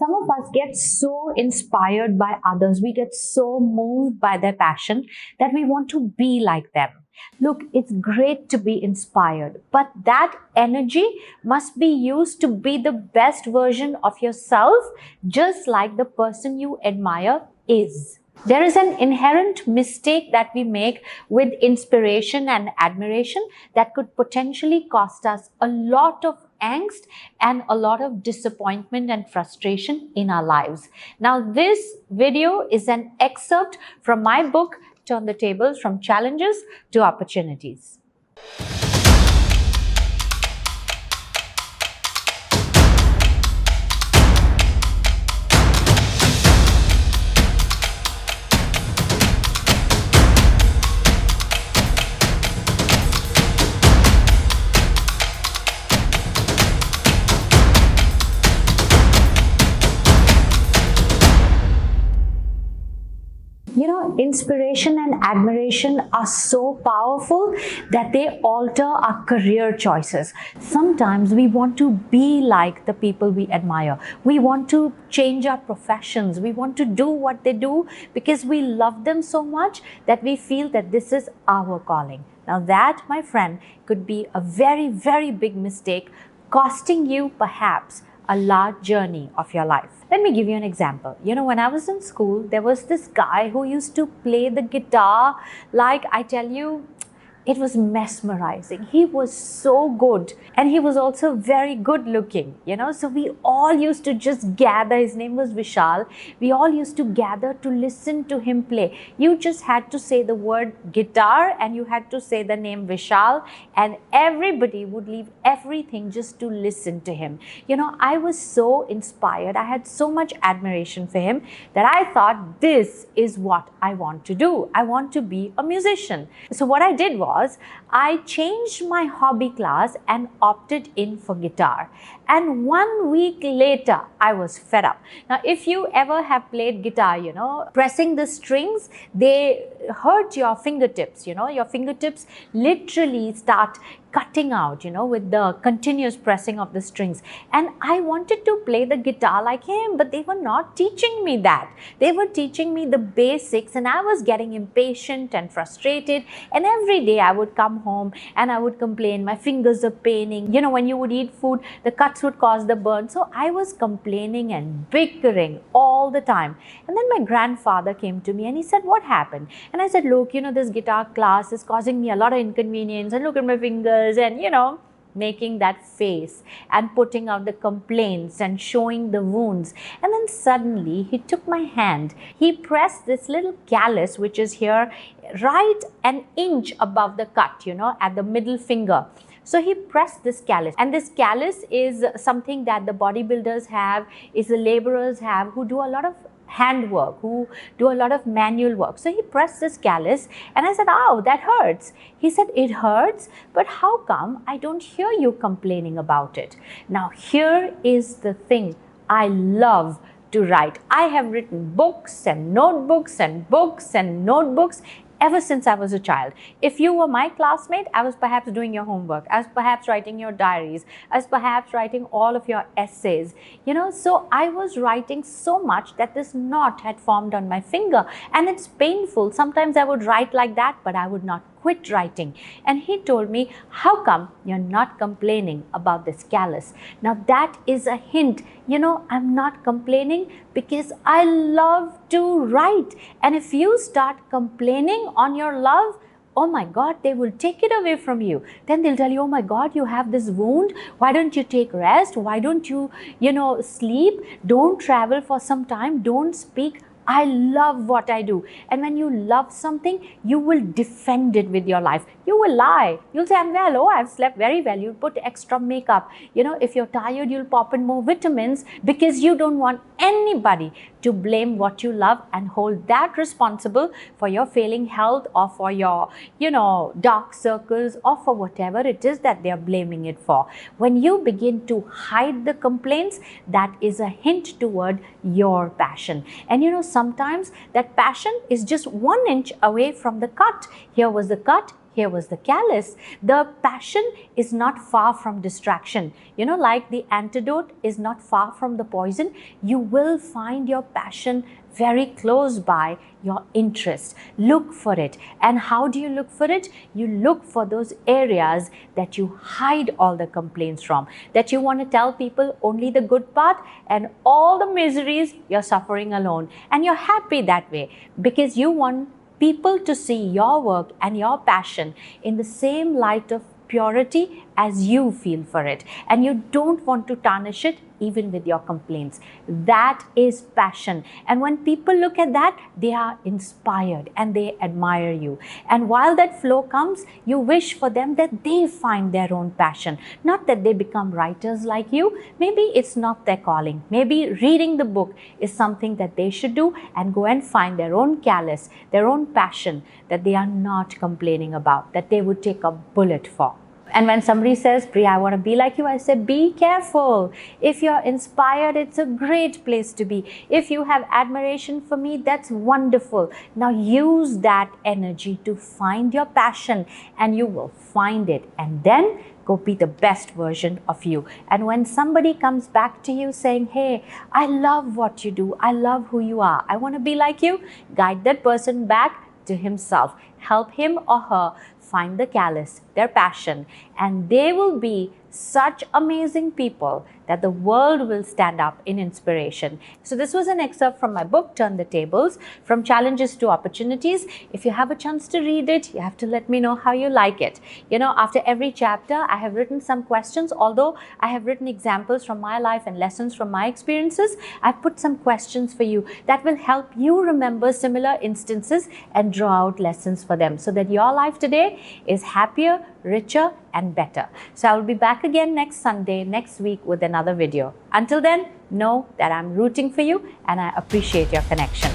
Some of us get so inspired by others, we get so moved by their passion that we want to be like them. Look, it's great to be inspired, but that energy must be used to be the best version of yourself, just like the person you admire is. There is an inherent mistake that we make with inspiration and admiration that could potentially cost us a lot of angst and a lot of disappointment and frustration in our lives. Now, this video is an excerpt from my book, Turn the Tables from Challenges to Opportunities. You know, inspiration and admiration are so powerful that they alter our career choices. Sometimes we want to be like the people we admire. We want to change our professions. We want to do what they do because we love them so much that we feel that this is our calling. Now that, my friend, could be a very, very big mistake, costing you perhaps a large journey of your life. Let me give you an example. You know, when I was in school, there was this guy who used to play the guitar like, I tell you, it was mesmerizing. He was so good, and he was also very good looking, you know. So we all used to just gather. His name was Vishal. We all used to gather to listen to him play. You just had to say the word guitar and you had to say the name Vishal, and everybody would leave everything just to listen to him. You know, I was so inspired. I had so much admiration for him that I thought, this is what I want to do. I want to be a musician. So what I did was, I changed my hobby class and opted in for guitar. And 1 week later, I was fed up. Now, if you ever have played guitar, you know, pressing the strings, they hurt your fingertips, you know, your fingertips literally start cutting out, you know, with the continuous pressing of the strings. And I wanted to play the guitar like him, but they were not teaching me that. They were teaching me the basics, and I was getting impatient and frustrated. And every day I would come home and I would complain, my fingers are paining. You know, when you would eat food, the cuts would cause the burn. So I was complaining and bickering all the time. And then my grandfather came to me and he said, what happened? And I said, look, you know, this guitar class is causing me a lot of inconvenience, and look at my fingers, and, you know, making that face and putting out the complaints and showing the wounds. And then suddenly he took my hand. He pressed this little callus, which is here, right an inch above the cut, you know, at the middle finger. So he pressed this callus, and this callus is something that the bodybuilders have, is the laborers have, who do a lot of handwork, who do a lot of manual work. So he pressed this callus, and I said, ow, that hurts. He said, it hurts, but how come I don't hear you complaining about it? Now, here is the thing. I love to write. I have written books and notebooks and books and notebooks ever since I was a child. If you were my classmate, I was perhaps doing your homework. I was perhaps writing your diaries. I was perhaps writing all of your essays. You know, so I was writing so much that this knot had formed on my finger, and it's painful. Sometimes I would write like that, but I would not quit writing. And he told me, how come you're not complaining about this callus? Now that is a hint. You know, I'm not complaining because I love to write. And if you start complaining on your love, oh my God, they will take it away from you. Then they'll tell you, oh my God, you have this wound. Why don't you take rest? Why don't you, you know, sleep? Don't travel for some time. Don't speak. I love what I do. And when you love something, you will defend it with your life. You will lie. You'll say, I'm well. Oh, I've slept very well. You'll put extra makeup. You know, if you're tired, you'll pop in more vitamins because you don't want anybody to blame what you love and hold that responsible for your failing health or for your, you know, dark circles or for whatever it is that they're blaming it for. When you begin to hide the complaints, that is a hint toward your passion. And you know, sometimes that passion is just 1 inch away from the cut. Here was the cut. here was the callus. The passion is not far from distraction. Like the antidote is not far from the poison, you will find your passion very close by your interest. Look for it. And how do you look for it? You look for those areas that you hide all the complaints from, that you want to tell people only the good part, and all the miseries you're suffering alone. And you're happy that way because you want people to see your work and your passion in the same light of purity as you feel for it, and you don't want to tarnish it even with your complaints. That is passion. And when people look at that, they are inspired and they admire you. And while that flow comes, you wish for them that they find their own passion, not that they become writers like you. Maybe it's not their calling. Maybe reading the book is something that they should do and go and find their own callus, their own passion that they are not complaining about, that they would take a bullet for. And when somebody says, Priya, I want to be like you, I say, be careful. If you're inspired, it's a great place to be. If you have admiration for me, that's wonderful. Now use that energy to find your passion, and you will find it. And then go be the best version of you. And when somebody comes back to you saying, hey, I love what you do, I love who you are, I want to be like you, guide that person back to himself. Help him or her find the callus, their passion, and they will be such amazing people that the world will stand up in inspiration. So this was an excerpt from my book, Turn the Tables, From Challenges to Opportunities. If you have a chance to read it, you have to let me know how you like it. After every chapter, I have written some questions. Although I have written examples from my life and lessons from my experiences, I've put some questions for you that will help you remember similar instances and draw out lessons for them so that your life today is happier, richer, and better. So I will be back again next Sunday, next week with another video. Until then, know that I'm rooting for you and I appreciate your connection.